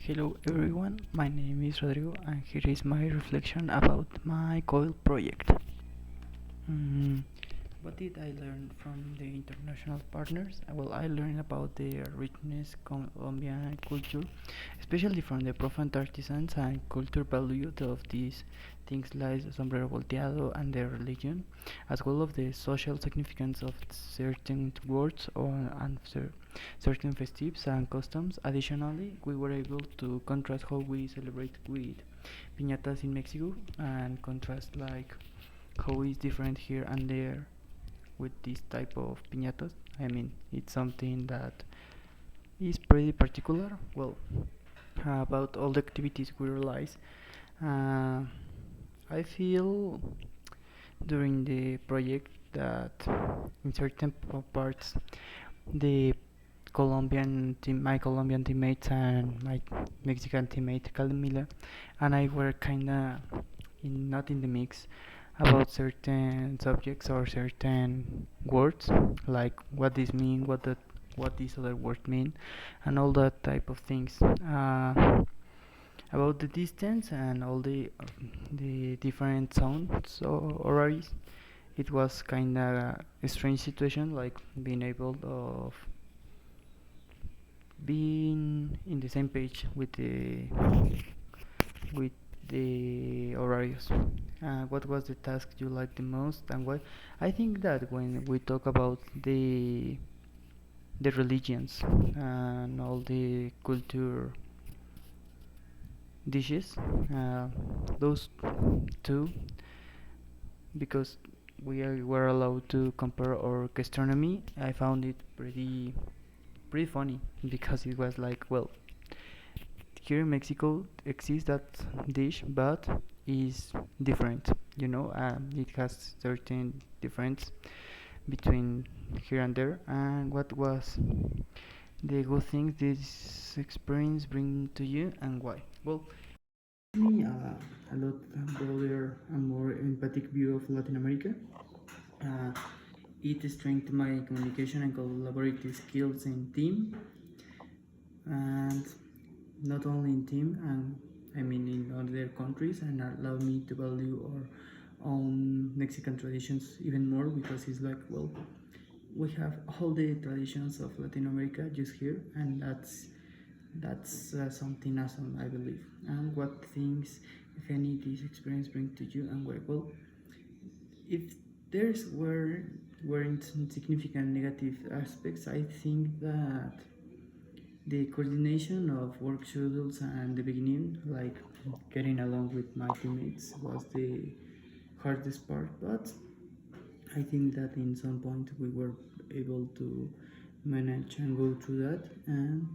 Hello everyone, my name is Rodrigo and here is my reflection about my Coil project. Mm, what did I learn from the international partners? Well, I learned about the richness Colombian culture, especially from the profound artisans and culture value of these things like sombrero volteado and their religion, as well as the social significance of certain words and certain festives and customs. Additionally, we were able to contrast how we celebrate with piñatas in Mexico and contrast like how is different here and there with this type of piñatas. I mean, it's something that is pretty particular. Well, about all the activities we realize, uh, I feel during the project that in certain parts, the my Colombian teammates and my Mexican teammate Camila and I were kinda not in the mix about certain subjects or certain words, like what this mean, what this other word mean, and all that type of things. About the distance and all the different sounds or it was kind of a strange situation, like being able of being in the same page with the horarios. What was the task you liked the most and why? I think that when we talk about the religions and all the culture dishes, those two, because were allowed to compare our gastronomy, I found it pretty funny because it was like, well, here in Mexico exists that dish, but is different. It has certain difference between here and there. And what was the good things this experience bring to you, and why? Well, me a lot broader and more empathic view of Latin America. Uh, it strengthened my communication and collaborative skills in team, and not only in team and I mean in other countries, and allow me to value our own Mexican traditions even more, because it's like, well, we have all the traditions of Latin America just here, and that's something awesome, I believe. And what things, if any, this experience bring to you, and why? Well, if weren't significant negative aspects, I think that the coordination of work schedules and the beginning, like getting along with my teammates, was the hardest part. But I think that in some point we were able to manage and go through that. And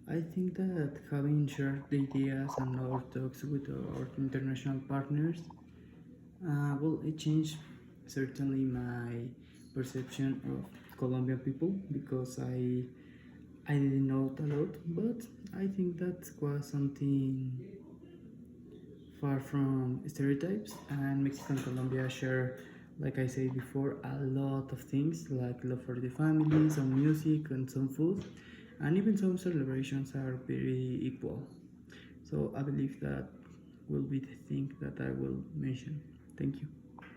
I think that having shared the ideas and our talks with our international partners, well, it changed certainly my perception of Colombian people, because I didn't know it a lot, but I think that was something far from stereotypes. And Mexico and Colombia share, like I said before, a lot of things like love for the family, some music, and some food, and even some celebrations are very equal. So I believe that will be the thing that I will mention. Thank you.